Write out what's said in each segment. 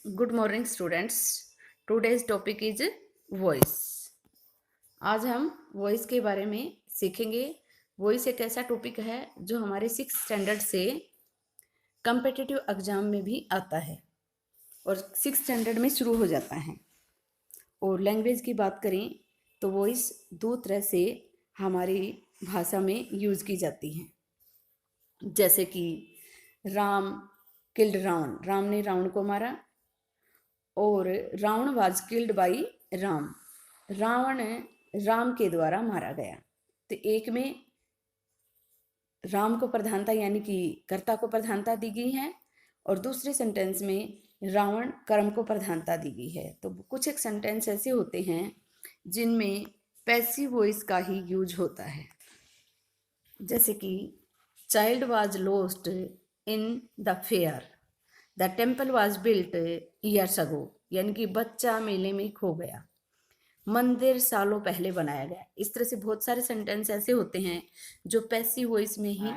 Good morning students. Today's topic is voice. आज हम voice के बारे में सीखेंगे। वॉइस एक ऐसा टॉपिक है जो हमारे 6th स्टैंडर्ड से कम्पिटिटिव एग्जाम में भी आता है और 6th स्टैंडर्ड में शुरू हो जाता है। और लैंग्वेज की बात करें तो वॉइस दो तरह से हमारी भाषा में यूज़ की जाती है। जैसे कि राम किल्ड रावण, राम ने रावण को मारा, और Ravan was killed by Ram, Ravan Ram के द्वारा मारा गया। तो एक में राम को प्रधानता यानी कि कर्ता को प्रधानता दी गई है, और दूसरे सेंटेंस में रावण कर्म को प्रधानता दी गई है। तो कुछ एक सेंटेंस ऐसे होते हैं जिनमें पैसिव वॉइस का ही यूज होता है। जैसे कि child was lost in the fair, the temple was built years ago, यानी कि बच्चा मेले में खो गया, मंदिर सालों पहले बनाया गया। इस तरह से बहुत सारे सेंटेंस ऐसे होते हैं जो पैसिव वॉइस में ही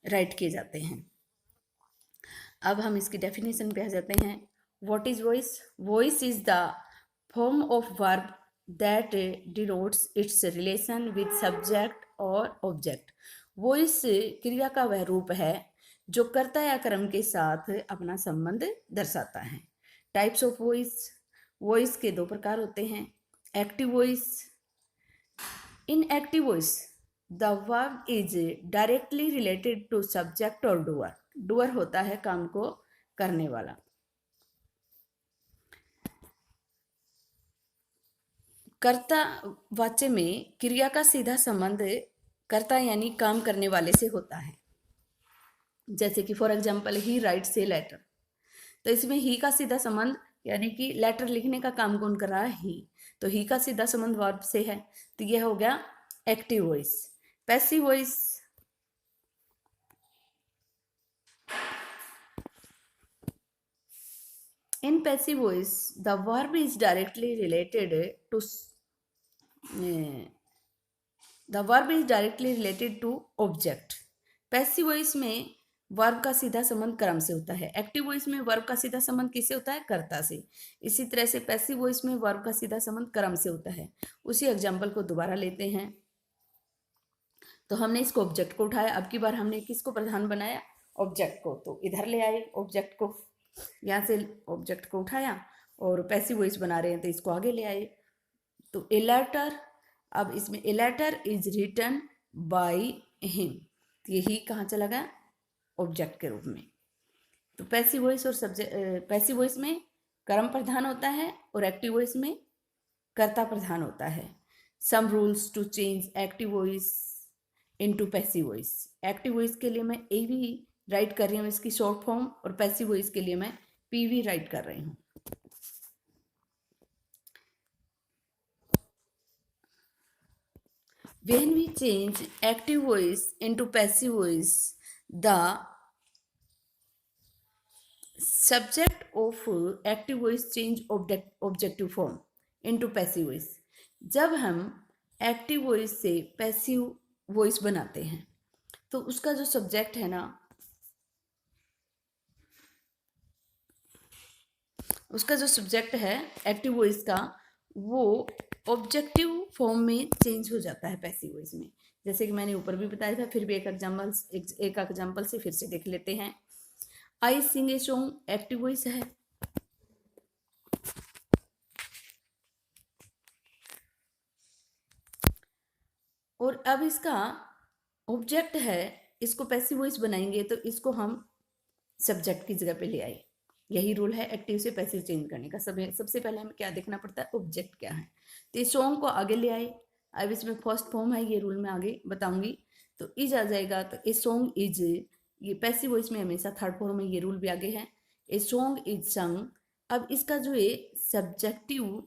राइट किए जाते हैं। अब हम इसकी डेफिनेशन पे आ जाते हैं। What is voice? Voice is the form of verb that denotes it's relation with subject और ऑब्जेक्ट। वॉइस क्रिया का वह रूप है जो कर्ता या कर्म के साथ अपना संबंध दर्शाता है। Types of voice. वॉइस के दो प्रकार होते हैं। Active voice. In active voice the verb is directly related to subject और डूअर। डूअर होता है काम को करने वाला। कर्ता वाच्य में क्रिया का सीधा संबंध कर्ता यानी काम करने वाले से होता है। जैसे कि for example he writes a letter, तो इसमें ही का सीधा संबंध यानी कि लेटर लिखने का काम कौन कर रहा है? ही। तो ही का सीधा संबंध वर्ब से है, तो यह हो गया active voice. Passive voice. In passive voice, the verb is directly related to the verb is directly related to object. Passive voice में वर्ब का सीधा संबंध कर्म से होता है। एक्टिव वॉइस में वर्ब का सीधा संबंध किससे होता है? कर्ता से। इसी तरह से पैसिव वॉइस में वर्ब का सीधा संबंध कर्म से होता है। उसी एग्जाम्पल को दोबारा लेते हैं। तो हमने इसको ऑब्जेक्ट को उठाया, अब की बार हमने किसको प्रधान बनाया? ऑब्जेक्ट को। तो इधर ले आए ऑब्जेक्ट को, यहाँ से ऑब्जेक्ट को उठाया और पैसिव वॉइस बना रहे हैं तो इसको आगे ले आए। तो ए लेटर, अब इसमें a letter is written by him, तो यही कहाँ चला गया? ऑब्जेक्ट के रूप में। तो पैसिव वॉइस और सब्जेक्ट, पैसिव वॉइस में कर्म प्रधान होता है और एक्टिव वॉइस में कर्ता प्रधान होता है। Some rules to change active voice into passive voice. Active voice के लिए मैं ए भी राइट कर रही हूँ इसकी शॉर्ट फॉर्म, और पैसिव वॉइस के लिए मैं पी भी राइट कर रही हूँ। When we change active voice into passive voice, the subject of active voice change objective form into passive voice। जब हम एक्टिव वॉइस से पैसिव वॉइस बनाते हैं तो उसका जो सब्जेक्ट है ना, उसका जो सब्जेक्ट है एक्टिव वॉइस का, वो ऑब्जेक्टिव फॉर्म में चेंज हो जाता है पैसिव वॉइस में। जैसे कि मैंने ऊपर भी बताया था, फिर भी एक एग्जाम्पल से फिर से देख लेते हैं। आई सिंग ए सॉन्ग एक्टिव वॉइस है। और अब इसका ऑब्जेक्ट है, इसको पैसिव वॉइस बनाएंगे तो इसको हम सब्जेक्ट की जगह पे ले आए। यही रूल है एक्टिव से पैसिव चेंज करने का। सबसे पहले हमें क्या देखना पड़ता है? ऑब्जेक्ट क्या है। तो इस सॉन्ग को आगे ले आए। अब इसमें फर्स्ट फॉर्म है, ये रूल मैं आगे बताऊंगी। तो इज आ जाएगा, तो ए सॉन्ग इज, ये पैसिव वॉइस में हमेशा थर्ड फॉर्म में, ये रूल भी आगे है। ए सॉन्ग इज संग। अब इसका जो ये सब्जेक्टिव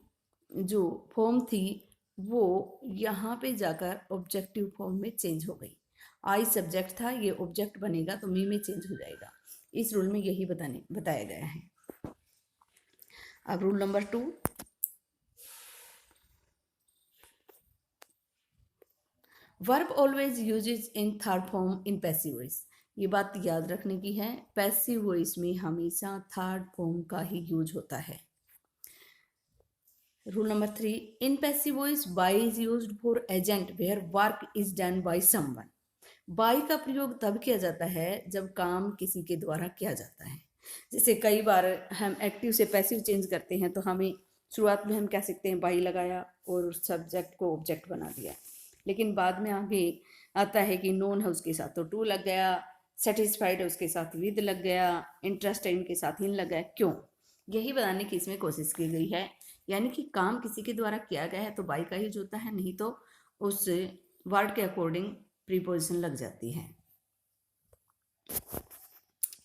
जो फॉर्म थी वो यहाँ पे जाकर ऑब्जेक्टिव फॉर्म में चेंज हो गई। आई सब्जेक्ट था, ये ऑब्जेक्ट बनेगा तो मी में चेंज हो जाएगा। इस रूल में यही बताया गया है। अब rule number 2, verb always uses in third form in passive voice. ये बात याद रखने की है, पैसिव वॉइस में हमेशा थर्ड फॉर्म का ही यूज होता है। Rule number 3, in passive voice by is used for agent where work is done by someone. By का प्रयोग तब किया जाता है जब काम किसी के द्वारा किया जाता है। जैसे कई बार हम एक्टिव से पैसिव चेंज करते हैं, तो हमें शुरुआत में हम क्या सीखते हैं, बाय लगाया और सब्जेक्ट को ऑब्जेक्ट बना दिया, लेकिन बाद में आगे आता है कि नोन है उसके साथ तो टू लग गया, सेटिस्फाइड है उसके साथ विद लग गया, इंटरेस्ट है इनके साथ इन लग गया। क्यों? यही बताने की इसमें कोशिश की गई है, यानी कि काम किसी के द्वारा किया गया है तो बाय का यूज होता है, नहीं तो उस वर्ड के अकॉर्डिंग प्रीपोजिशन लग जाती है।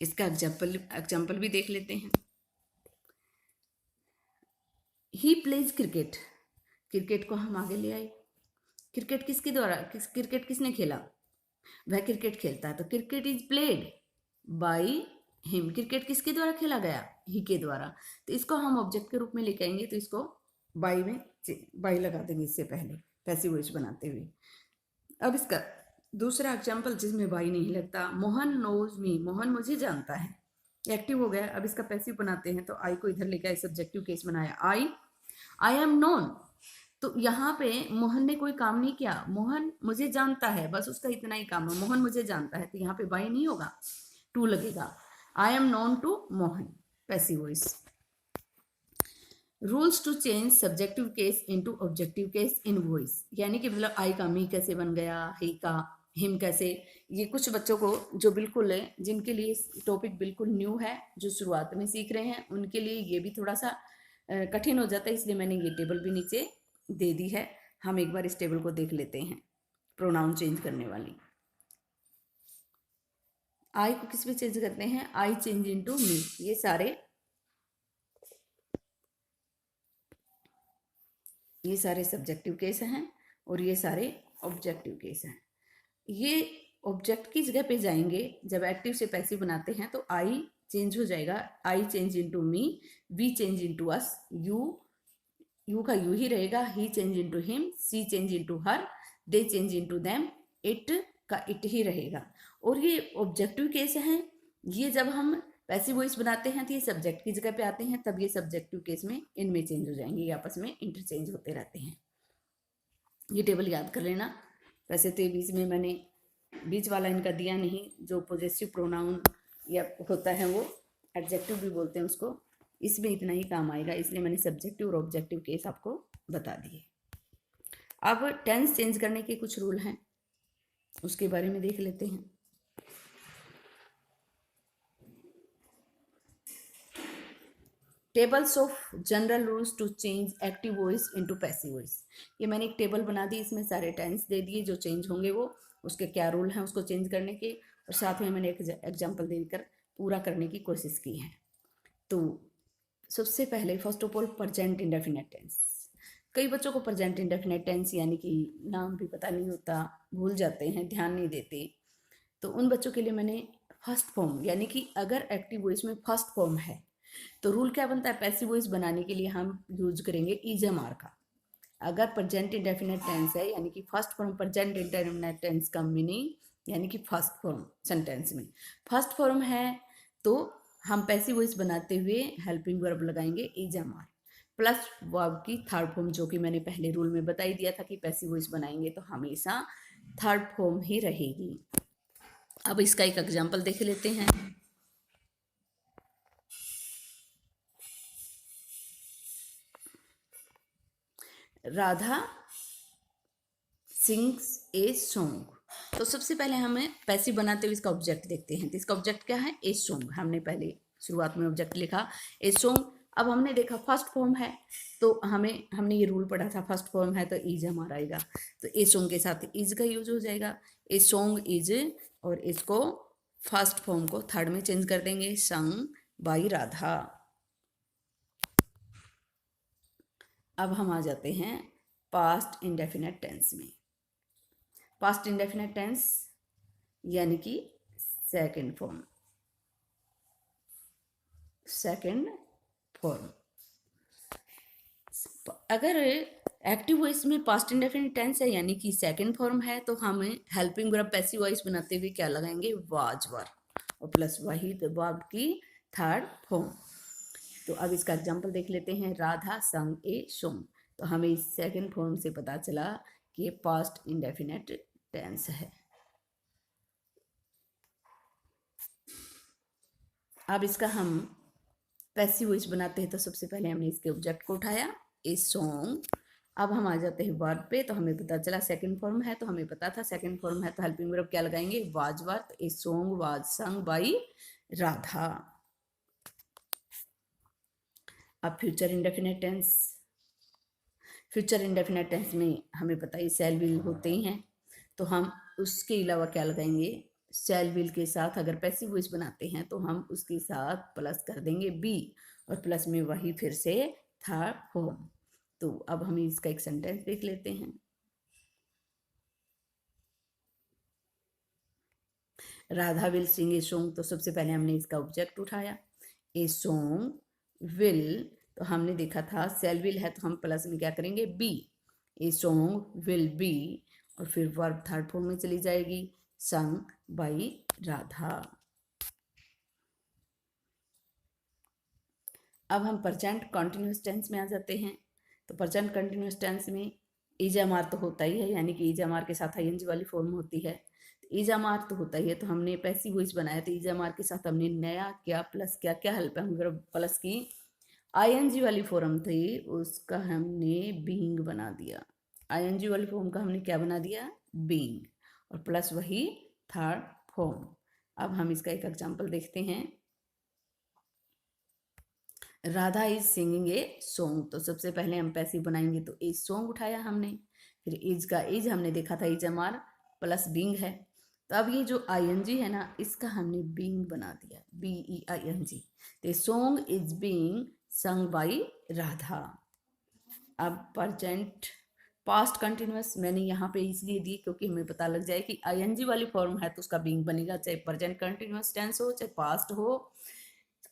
इसका एग्जाम्पल भी देख लेते हैं। ही प्लेज क्रिकेट, क्रिकेट को हम आगे ले आए। क्रिकेट किसके द्वारा, क्रिकेट किसने खेला, वह क्रिकेट खेलता है, तो cricket is played by him. Cricket किसके द्वारा खेला गया, ही के द्वारा, तो इसको हम ऑब्जेक्ट के रूप में लेके आएंगे, तो इसको बाय में बाय लगा देंगे इससे पहले पैसिव वॉइस बनाते हुए। अब इसका दूसरा एग्जाम्पल जिसमें बाई नहीं लगता, मोहन नोज मी, मोहन मुझे जानता है, एक्टिव हो गया। अब इसका पैसिव बनाते हैं, तो आई को इधर लेकर सब्जेक्टिव केस बनाया, आई एम नोन, तो यहाँ पे मोहन ने कोई काम नहीं किया, मोहन मुझे जानता है, बस उसका इतना ही काम है, मोहन मुझे जानता है, तो यहाँ पे बाई नहीं होगा, टू लगेगा, I am known to Mohan, passive voice. Rules to change subjective case into objective case in voice, यानी कि मतलब आई का मी कैसे बन गया, ही का हिम कैसे। ये कुछ बच्चों को जो बिल्कुल है, जिनके लिए टॉपिक बिल्कुल न्यू है, जो शुरुआत में सीख रहे हैं, उनके लिए ये भी थोड़ा सा कठिन हो जाता है, इसलिए मैंने ये टेबल भी नीचे दे दी है। हम एक बार इस टेबल को देख लेते हैं, प्रोनाउन चेंज करने वाली। आई को किस में चेंज करते हैं, आई चेंज इनटू मी, ये सारे सब्जेक्टिव केस हैं और ये सारे ऑब्जेक्टिव केस हैं। ये ऑब्जेक्ट की जगह पे जाएंगे, जब एक्टिव से पैसिव बनाते हैं तो आई चेंज हो जाएगा, I change into me, we change into us, you का यू ही रहेगा, he change into him, she change into her, they change into them, it का इट ही रहेगा। और ये ऑब्जेक्टिव केस हैं, ये जब हम पैसिव वॉइस बनाते हैं तो ये सब्जेक्ट की जगह पे आते हैं, तब ये सब्जेक्टिव केस में इनमें चेंज हो जाएंगे, ये आपस में इंटरचेंज होते रहते हैं। ये टेबल याद कर लेना। वैसे तो बीच में मैंने बीच वाला इनका दिया नहीं, जो पॉजेसिव प्रोनाउन या होता है वो एडजेक्टिव भी बोलते हैं उसको, इसमें इतना ही काम आएगा, इसलिए मैंने सब्जेक्टिव और ऑब्जेक्टिव केस आपको बता दिए। अब टेंस चेंज करने के कुछ रूल हैं, उसके बारे में देख लेते हैं। Tables of general rules to change active voice into passive voice, ये मैंने एक टेबल बना दी, इसमें सारे टेंस दे दिए जो चेंज होंगे, वो उसके क्या रूल हैं उसको चेंज करने के, और साथ में मैंने एक एग्जाम्पल देकर पूरा करने की कोशिश की है। तो सबसे पहले first of all present indefinite tense. कई बच्चों को प्रेजेंट इंडेफिनिट टेंस यानी कि नाम भी पता नहीं होता, भूल जाते हैं, ध्यान नहीं देते, तो उन बच्चों के लिए मैंने फर्स्ट फॉर्म, यानी कि अगर एक्टिव वॉइस में फर्स्ट फॉर्म है तो रूल क्या बनता है, पैसिव वॉइस बनाने के लिए हम यूज करेंगे इजएमआर का। अगर प्रेजेंट इंडेफिनिट टेंस है, यानी कि first form present indefinite tense का मीनिंग, यानी कि फर्स्ट फॉर्म सेंटेंस में फर्स्ट फॉर्म है, तो हम पैसिव वॉइस बनाते हुए हेल्पिंग वर्ब लगाएंगे इजएमआर प्लस वर्ब की थर्ड फॉर्म, जो कि मैंने पहले रूल में बता ही दिया था कि पैसिव वॉइस बनाएंगे तो हमेशा थर्ड फॉर्म ही रहेगी। अब इसका एक एग्जाम्पल देख लेते हैं। राधा सिंग्स ए सॉन्ग, तो सबसे पहले हमें पैसिव बनाते हुए इसका ऑब्जेक्ट देखते हैं। तो इसका ऑब्जेक्ट क्या है, ए सॉन्ग, हमने पहले शुरुआत में ऑब्जेक्ट लिखा ए सॉन्ग। अब हमने देखा फर्स्ट फॉर्म है, तो हमने ये रूल पढ़ा था, फर्स्ट फॉर्म है तो इज हमारा आएगा, तो ए सॉन्ग के साथ इज का यूज हो जाएगा, ए सॉन्ग इज, और इसको फर्स्ट फॉर्म को थर्ड में चेंज कर देंगे, संग बाई राधा। अब हम आ जाते हैं पास्ट इंडेफिनिट टेंस में। पास्ट इंडेफिनिट टेंस यानी कि सेकंड फॉर्म, अगर एक्टिव वॉइस में पास्ट इंडेफिनिट टेंस है यानी कि सेकंड फॉर्म है, तो हम हेल्पिंग वर्ब पैसिव वॉइस बनाते हुए क्या लगाएंगे, वाज वर्ब और प्लस वही वर्ब की थर्ड फॉर्म। तो अब इसका एग्जांपल देख लेते हैं, राधा संग ए सॉन्ग। तो हमें इस सेकंड फॉर्म से पता चला कि ये पास्ट इंडेफिनिट टेंस है। अब इसका हम पैसिव वॉइस बनाते हैं, तो सबसे पहले हमने इसके ऑब्जेक्ट को उठाया, ए सॉन्ग। अब हम आ जाते हैं वर्ब पे, तो हमें पता चला सेकंड फॉर्म है, तो हमें पता था सेकंड फॉर्म है तो हेल्पिंग वर्ब क्या लगाएंगे, वाज वर्ब। तो a song was sung by Radha. अब future indefinite tense, future indefinite tense में हमें पता है शैल विल होते ही हैं, तो हम उसके अलावा क्या लगाएंगे, शैल विल के साथ अगर पैसिव वॉइस बनाते हैं तो हम उसके साथ प्लस कर देंगे बी, और प्लस में वही फिर से थर्ड फॉर्म। तो अब हम इसका एक सेंटेंस देख लेते हैं, Radha will sing a song. तो सबसे पहले हमने इसका ऑब्जेक्ट उठाया, ए सॉन्ग विल, तो हमने देखा था सेल विल है तो हम प्लस में क्या करेंगे, be, a song will be, और फिर वर्ब थर्ड फॉर्म में चली जाएगी, संग बाई राधा। अब हम प्रेजेंट कंटिन्यूअस टेंस में आ जाते हैं। तो प्रेजेंट कंटिन्यूअस टेंस में इजामार तो होता ही है, यानी कि इजामार के साथ आईएनजी वाली फॉर्म होती है। इजामार तो होता ही है, तो हमने पैसिव वॉइस बनाया, तो इजामार के साथ हमने नया क्या प्लस क्या क्या हेल्पिंग वर्ब प्लस की आईएनजी वाली फॉर्म थी उसका हमने बीइंग बना दिया। आईएनजी वाली फॉर्म का हमने क्या बना दिया, बीइंग, और प्लस वही थर्ड फॉर्म। अब हम इसका एक एग्जांपल देखते हैं, Radha is singing A song. तो सबसे पहले हम पैसिव बनाएंगे, तो ए सॉन्ग उठाया हमने, फिर इज का इज हमने देखा था इज हमार प्लस बीइंग है, तो अब ये जो आईएनजी है ना इसका हमने बीइंग बना दिया, BEING। तो सॉन्ग इज बीइंग संग बाई राधा। अब प्रेजेंट पास्ट कंटिन्यूअस मैंने यहाँ पे इसलिए दी क्योंकि हमें पता लग जाए कि आईएनजी वाली फॉर्म है तो उसका बीइंग बनेगा, चाहे प्रेजेंट कंटिन्यूअस टेंस हो चाहे पास्ट हो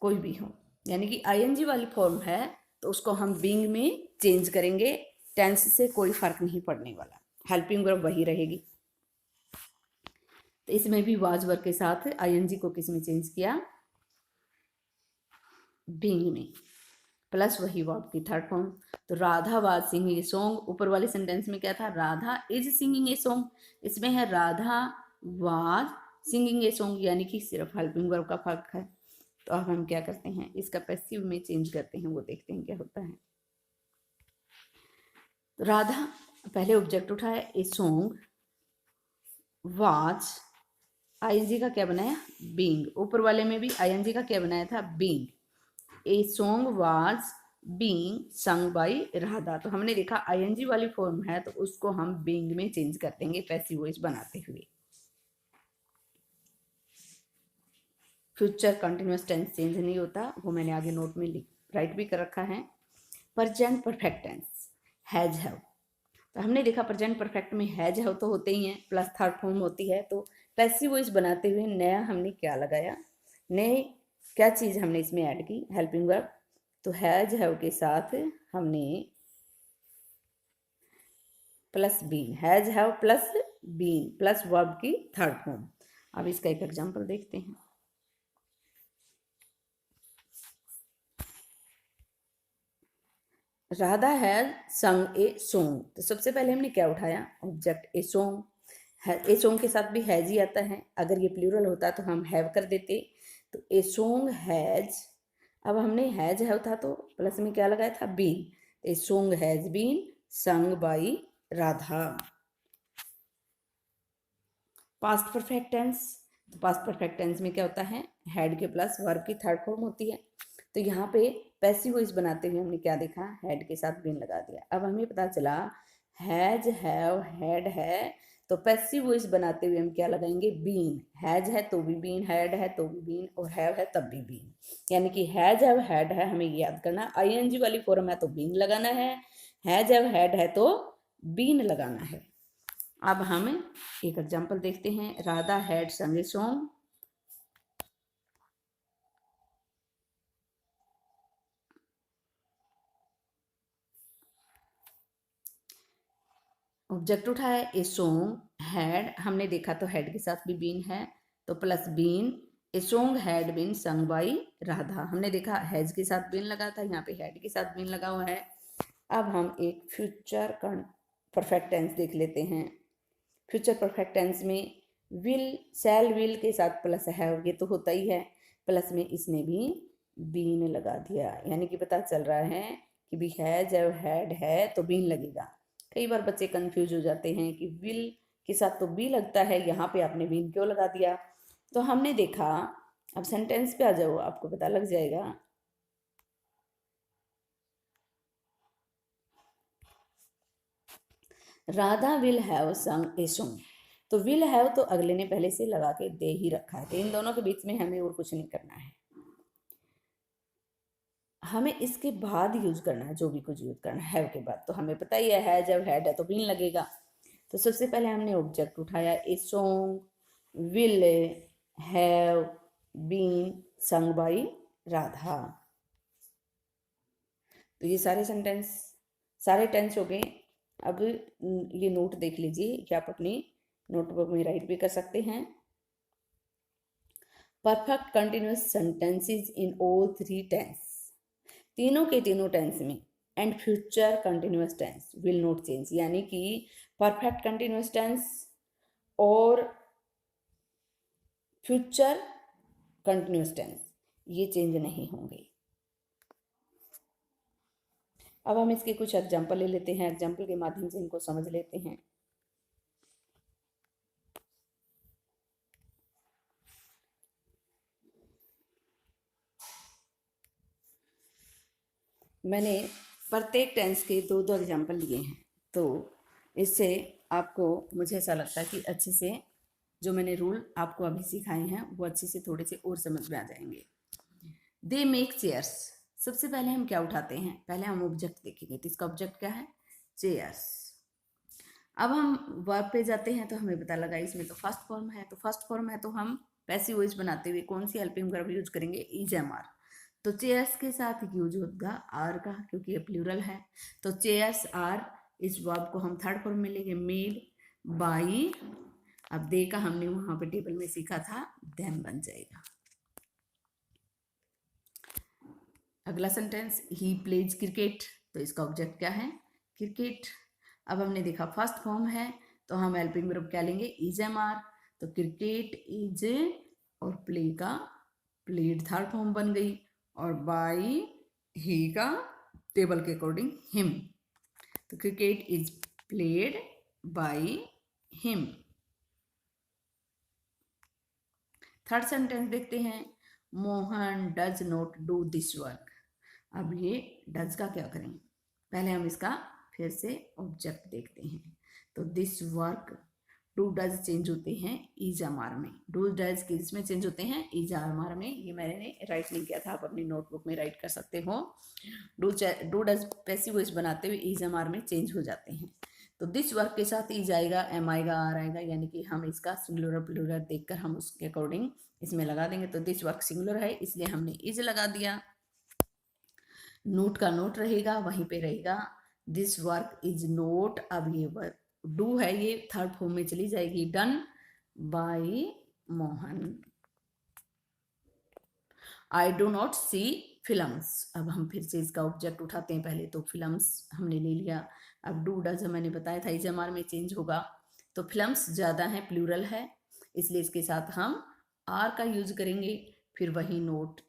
कोई भी हो, यानी कि आईएनजी वाली फॉर्म है तो उसको हम बीइंग में चेंज करेंगे, टेंस से कोई फर्क नहीं पड़ने वाला, हेल्पिंग वर्ब वही रहेगी। तो इसमें भी वाज वर्ब के साथ आईएनजी को किस में चेंज किया, बीइंग में, प्लस वही वर्ब की थर्ड फॉर्म। तो Radha was singing a song, ऊपर वाले सेंटेंस में क्या था, Radha is singing a song, इसमें है Radha was singing a song, यानी कि सिर्फ हेल्पिंग वर्ब का फर्क है। तो अब हम क्या करते हैं, इसका पैसिव में चेंज करते हैं, वो देखते हैं क्या होता है। तो राधा पहले ऑब्जेक्ट उठाया, ए सॉन्ग वाज, आईएनजी का क्या बनाया, बीइंग, ऊपर वाले में भी आईएनजी का क्या बनाया था, being. A song was being संग बाई राधा, तो हमने देखा आईएनजी वाली फॉर्म है तो उसको हम बीइंग में चेंज कर देंगे पैसिव वॉइस बनाते हुए। फ्यूचर कंटिन्यूअस टेंस चेंज नहीं होता, वो मैंने आगे नोट में राइट भी कर रखा है। Present perfect tense has have, तो हमने देखा प्रेजेंट परफेक्ट में हैज हैव तो होते ही हैं, प्लस थर्ड फॉर्म होती है, तो पैसिव वॉइस बनाते हुए नया हमने क्या लगाया, नए क्या चीज़ हमने इसमें ऐड की, हेल्पिंग वर्ब। तो हैज हैव के साथ हमने plus been, has have plus been plus verb की थर्ड फॉर्म। अब इसका एक एग्जांपल देखते हैं, राधा हैज संग ए सॉन्ग। तो सबसे पहले हमने क्या उठाया, object a song, a song के साथ भी हैज ही आता है, अगर ये प्लूरल होता तो हम हैव कर देते। तो ए सॉन्ग हैज, अब हमने हैव था तो प्लस में क्या लगाया था, been, a song has been sung by Radha. Past perfect tense, तो पास्ट परफेक्ट टेंस में क्या होता है, हैड के प्लस वर्ब की थर्ड फॉर्म होती है, तो यहाँ पे पैसिव वॉइस बनाते हुए हमने क्या देखा, हैड के साथ बीन लगा दिया। अब हमें पता चला हैज हैव हैड है, तो पैसिव वॉइस बनाते हुए हम क्या लगाएंगे, बीन, हैज है तो भी बीन, हैड है तो भी बीन, और हैव है तब भी बीन, यानी कि हैज हैव हैड है हमें याद करना, आईएनजी वाली फॉर्म है तो बीन लगाना है, हैज हैव हैड है तो बीन लगाना है। अब हम एक एग्जांपल देखते हैं, राधा हैड संग ए सॉन्ग, ऑब्जेक्ट उठाया, ए सॉन्ग हैड, हमने देखा तो हैड के साथ भी बीन है तो plus been, a song had been sung by Radha, हमने देखा हैज के साथ बीन लगा था, यहाँ पे हैड के साथ बीन लगा हुआ है। अब हम एक फ्यूचर परफेक्ट टेंस देख लेते हैं। फ्यूचर परफेक्ट टेंस में विल, शैल विल के साथ प्लस हैव, ये तो होता ही है, प्लस में इसने भी बीन लगा दिया, यानी कि पता चल रहा है कि भी हैज और हैड है तो बीन लगेगा। कई बार बच्चे कंफ्यूज हो जाते हैं कि विल के साथ तो बी लगता है, यहाँ पे आपने बीन क्यों लगा दिया। तो हमने देखा, अब सेंटेंस पे आ जाओ, आपको पता लग जाएगा। राधा विल हैव संग ए सॉन्ग, तो विल हैव तो अगले ने पहले से लगा के दे ही रखा है, तो इन दोनों के बीच में हमें और कुछ नहीं करना है, हमें इसके बाद यूज करना है, जो भी कुछ यूज करना है हैव के बाद, तो हमें पता ही है जब हैड है तो बीन लगेगा। तो सबसे पहले हमने ऑब्जेक्ट उठाया, a song will have been sung by Radha, तो ये सारे सेंटेंस, सारे टेंस हो गए। अब ये नोट देख लीजिए कि आप अपनी नोटबुक में राइट भी कर सकते हैं। Perfect continuous sentences in all three tense, तीनों के तीनों टेंस में, and future continuous tense will not change, यानी कि परफेक्ट कंटिन्यूअस टेंस और फ्यूचर कंटिन्यूअस टेंस ये चेंज नहीं होंगे। अब हम इसके कुछ एग्जाम्पल ले लेते हैं, एग्जाम्पल के माध्यम से इनको समझ लेते हैं। मैंने प्रत्येक टेंस के दो दो एग्जाम्पल लिए हैं, तो इससे आपको, मुझे ऐसा लगता है कि अच्छे से जो मैंने रूल आपको अभी सिखाए हैं वो अच्छे से थोड़े से और समझ में आ जाएंगे। दे मेक चेयर्स, सबसे पहले हम क्या उठाते हैं, पहले हम ऑब्जेक्ट देखेंगे, तो इसका ऑब्जेक्ट क्या है, चेयर्स। अब हम वर्ब पे जाते हैं तो हमें पता लगा इसमें तो फर्स्ट फॉर्म है, तो फर्स्ट फॉर्म है तो हम पैसिव वॉइस बनाते हुए कौन सी हेल्पिंग वर्ब यूज करेंगे, इज एम आर, तो चेयर्स के साथ यूज होगा आर का, क्योंकि ये प्लूरल है, तो चेयर्स आर, इस वर्ब को हम थर्ड फॉर्म में लेंगे मेड बाई, अब दे का हमने वहां पे टेबल में सीखा था, देम बन जाएगा। अगला सेंटेंस, ही प्लेज क्रिकेट, तो इसका ऑब्जेक्ट क्या है, क्रिकेट। अब हमने देखा फर्स्ट फॉर्म है तो हम हेल्पिंग वर्ब क्या लेंगे, इज एम आर, तो क्रिकेट इज, और प्ले का प्लेड थर्ड फॉर्म बन गई, और बाई ही का टेबल के अकॉर्डिंग हिम, तो cricket is played by him. Third sentence देखते हैं, Mohan does not do this work, अब ये डज का क्या करें, पहले हम इसका फिर से ऑब्जेक्ट देखते हैं, तो this work, do does change होते हैं इज एम में, डू डज किस में चेंज होते हैं, इज एम में, ये मैंने राइट नहीं किया था, आप अपनी नोटबुक में राइट कर सकते हो। डू डज पैसिव वॉइस बनाते हुए इज एम में चेंज हो जाते हैं, तो दिस वर्क के साथ इज आएगा, एम आएगा, आर आएगा, यानी कि हम इसका सिंगुलर प्लूरल देखकर हम उसके अकॉर्डिंग इसमें लगा देंगे, तो दिस वर्क सिंगुलर है इसलिए हमने इज लगा दिया। नोट का नोट रहेगा, वहीं पे रहेगा दिस वर्क इज नोट, अब ये वर्क डू है ये थर्ड फॉर्म में चली जाएगी, done by Mohan. I do not see films, अब हम फिर से इसका ऑब्जेक्ट उठाते हैं, पहले तो फिल्म्स हमने ले लिया, अब डू डज मैंने बताया था इज एम आर में चेंज होगा, तो फिल्म्स ज़्यादा है, प्लूरल है, इसलिए इसके साथ हम आर का यूज करेंगे, फिर वही नोट,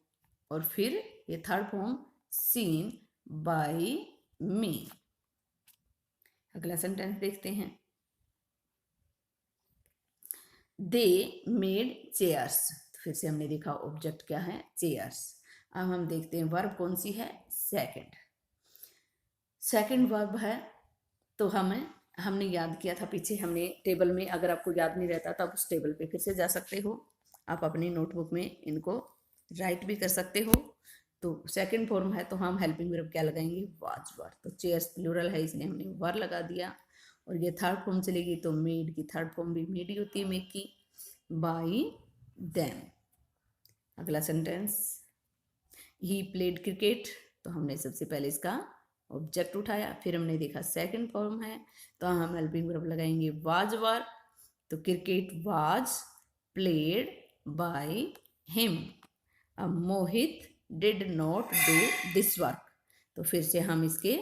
और फिर ये थर्ड फॉर्म सीन बाय मी। अगला सेंटेंस देखते हैं, दे मेड चेयर्स, फिर से हमने देखा ऑब्जेक्ट क्या है, चेयर्स। अब हम देखते हैं वर्ब कौन सी है, सेकंड, सेकंड वर्ब है, तो हमने याद किया था पीछे, हमने टेबल में, अगर आपको याद नहीं रहता तो आप उस टेबल पे फिर से जा सकते हो, आप अपनी नोटबुक में इनको राइट भी कर सकते हो। तो सेकंड फॉर्म है तो हम हेल्पिंग वर्ब क्या लगाएंगे, वाज वर, तो चेयर्स प्लूरल है इसलिए हमने वर लगा दिया, और ये थर्ड फॉर्म चलेगी तो मेड की थर्ड फॉर्म भी मेड ही होती है, मेक की, बाई देम। अगला सेंटेंस, ही प्लेड क्रिकेट, तो हमने सबसे पहले इसका ऑब्जेक्ट उठाया, फिर हमने देखा सेकंड फॉर्म है तो हम हेल्पिंग वर्ब लगाएंगे वाज वर। तो cricket was played by him. अब Mohit did not do this work. तो फिर से हम इसके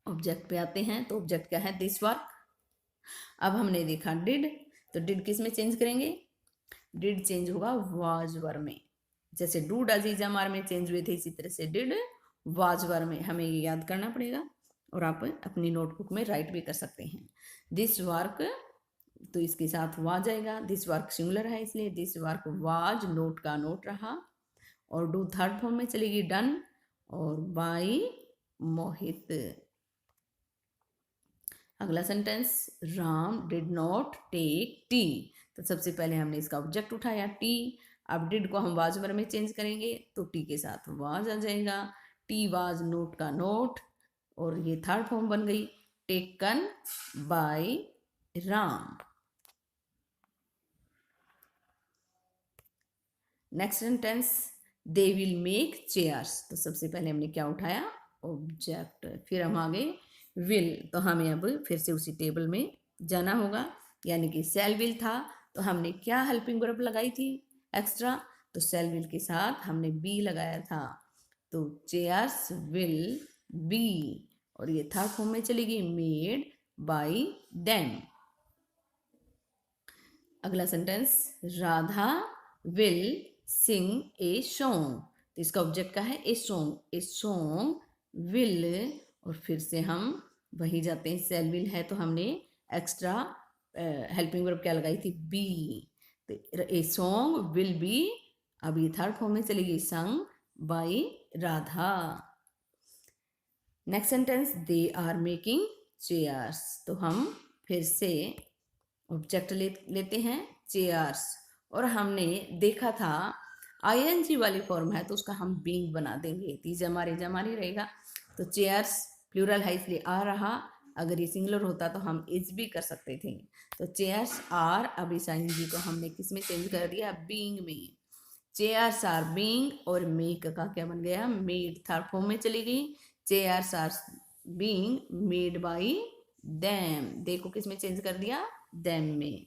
ऑब्जेक्ट पे आते हैं। तो ऑब्जेक्ट क्या है? This work. अब हमने देखा डिड, तो डिड किस में चेंज करेंगे? डिड चेंज होगा वाज वर में। जैसे डू डज इज एम में चेंज हुए थे, इसी तरह से डिड वाज वर में। हमें ये याद करना पड़ेगा और आप अपनी नोटबुक में राइट भी कर सकते हैं। दिस वर्क, तो इसके साथ वाज आएगा। दिस वर्क सिंगुलर है इसलिए दिस वर्क वाज नोट का नोट रहा। और डू थर्ड फॉर्म में चलेगी डन और बाय मोहित। अगला sentence, Ram did not take tea. तो सबसे पहले हमने इसका ऑब्जेक्ट उठाया टी। अब डिड को हम वाज वर में चेंज करेंगे तो टी के साथ वाज आ जाएगा। टी वाज नोट का नोट और ये थर्ड फॉर्म बन गई taken by Ram. Next sentence, they will make chairs. तो सबसे पहले हमने क्या उठाया? ऑब्जेक्ट। फिर हम आगे विल, तो हमें अब फिर से उसी टेबल में जाना होगा, यानी कि सेल विल था तो हमने क्या हेल्पिंग वर्ब लगाई थी एक्स्ट्रा? तो सेल विल के साथ हमने बी लगाया था। तो चेयर्स विल बी, और ये थर्ड फॉर्म में चलेगी मेड बाय देम। अगला sentence, Radha will sing a song. तो इसका ऑब्जेक्ट का है a song. A song will, और फिर से हम वही जाते हैं, सेल विल है तो हमने एक्स्ट्रा हेल्पिंग वर्ब क्या लगाई थी? बी। तो ए सॉन्ग विल बी, अब ये थर्ड फॉर्म में चलेगी sung by Radha. Next sentence, they are making chairs. तो हम फिर से ऑब्जेक्ट लेते हैं चेयर्स, और हमने देखा था आईएनजी वाली फॉर्म है तो उसका हम बीइंग बना देंगे, तीज हमारे जमानी रहेगा। तो चेयर्स प्लूरल है इसलिए आ रहा, अगर ये सिंगुलर होता तो हम इज भी कर सकते थे। तो चेयर्स आर, अब इस आईएनजी को हमने किस में चेंज कर दिया? बीइंग में। चेयर्स आर बीइंग, और मेक का क्या बन गया? मेड। थर्ड फॉर्म में चली गई। Chairs are being made by them. देखो किस में चेंज कर दिया? देम में।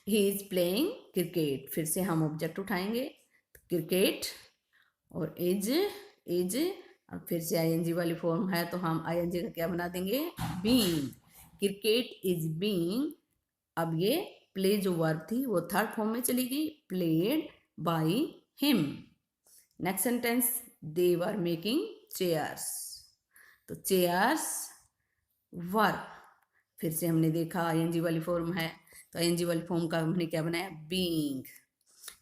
He is playing cricket. फिर से हम ऑब्जेक्ट उठाएंगे क्रिकेट और इज। इज, अब फिर से आईएनजी वाली फॉर्म है तो हम आईएनजी का क्या बना देंगे? बीइंग। Cricket is being. अब ये प्ले जो वर्ब थी वो थर्ड फॉर्म में चली गई, played by him. Next sentence, they were making chairs. तो चेयर्स वर, फिर से हमने देखा आईएनजी वाली फॉर्म है तो आईएनजी वाली फॉर्म का हमने क्या बनाया? बीइंग।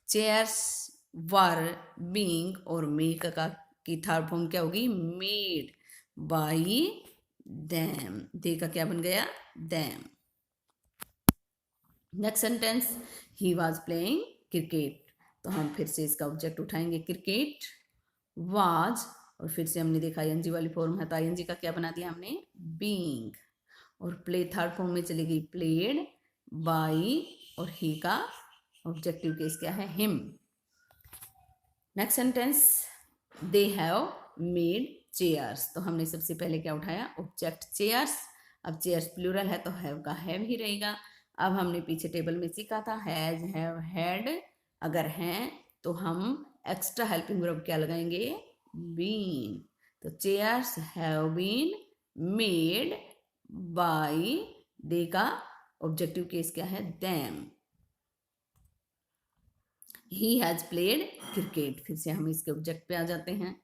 चेयर्स वर बीइंग, और मेक का की थर्ड फॉर्म क्या होगी? Made by them. दे का क्या बन गया? Them. Next sentence, he was playing cricket. तो हम फिर से इसका ऑब्जेक्ट उठाएंगे क्रिकेट वाज, और फिर से हमने देखा आईएनजी वाली फॉर्म है तो आईएनजी का क्या बना दिया हमने? बीइंग। और प्ले थर्ड फॉर्म में चली गई, प्लेड बाय, और ही का ऑब्जेक्टिव केस क्या है? Him. Next sentence, they have made chairs. तो हमने सबसे पहले क्या उठाया? Object chairs. अब चेयर्स प्लूरल है तो हैव का हैव ही रहेगा। अब हमने पीछे टेबल में सीखा था हैज, हैव, हैड। अगर हैं तो हम एक्स्ट्रा हेल्पिंग वर्ब क्या लगाएंगे? बीन। तो chairs have been made by, they का ऑब्जेक्टिव केस क्या है? Them. He has played cricket. फिर से हम इसके ऑब्जेक्ट पे आ जाते हैं।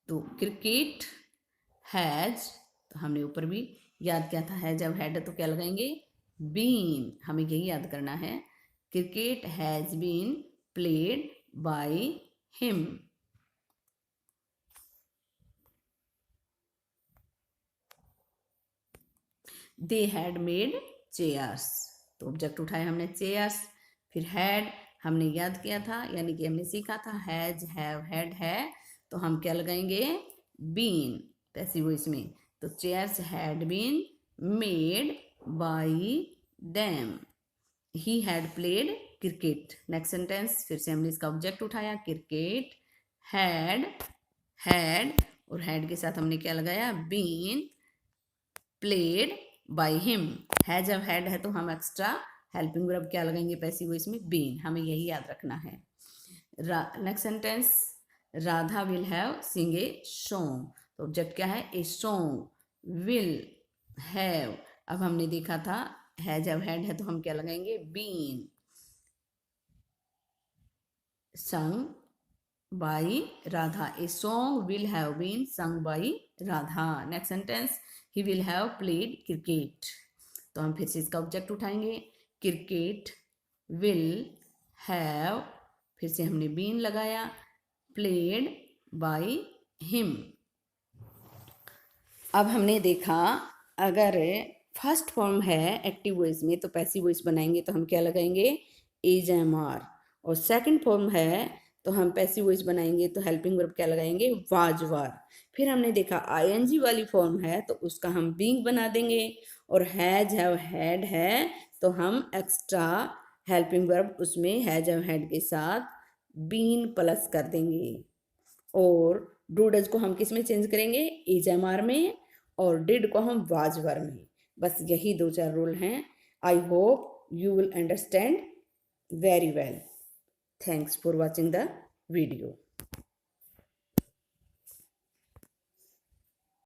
तो क्रिकेट हैज, तो हमने ऊपर भी याद किया था हैज, अब हैड तो क्या लगाएंगे? बीन। हमें यही याद करना है, cricket has been played by him. They had made chairs. तो ऑब्जेक्ट उठाया हमने चेयर्स, फिर हैड हमने याद किया था, यानी कि हमने सीखा था हैज, हैव, हैड है तो हम क्या लगाएंगे? बीन। पैसिव वॉइस में। तो chairs had been made by them. He had played cricket. Next sentence, फिर से हमने इसका ऑब्जेक्ट उठाया क्रिकेट हैड और हैड के साथ हमने क्या लगाया, बीन प्लेड बाय हिम। है जब हैड है तो हम एक्स्ट्रा हेल्पिंग वर्ब क्या लगाएंगे पैसिव वॉइस में, बीन। हमें यही याद रखना है। Next sentence, Radha will have sing a song. तो ऑब्जेक्ट क्या है, ए सॉन्ग। विल हैव, अब हमने देखा था है जब हैड है तो हम क्या लगाएंगे, बीन संग by Radha. A song will have been sung by Radha. Next sentence, he will have played cricket. तो हम फिर से इसका ऑब्जेक्ट उठाएंगे क्रिकेट विल हैव, फिर से हमने बीन लगाया प्लेड बाय हिम। अब हमने देखा अगर फर्स्ट फॉर्म है एक्टिव वॉइस में तो पैसिव वॉइस बनाएंगे तो हम क्या लगाएंगे, एज एम आर। और सेकंड फॉर्म है तो हम पैसिव वॉइस बनाएंगे तो हेल्पिंग वर्ब क्या लगाएंगे, वाज वर। फिर हमने देखा आईएनजी वाली फॉर्म है तो उसका हम बीइंग बना देंगे, और हैज हैव हैड है तो हम एक्स्ट्रा हेल्पिंग वर्ब उसमें हैज हैव हैड के साथ बीन प्लस कर देंगे। और डू डज को हम किस में चेंज करेंगे, इज एम आर में, और डिड को हम वाज वर में। बस यही 2-4 रूल हैं। I hope you will understand very well. Thanks for watching the video.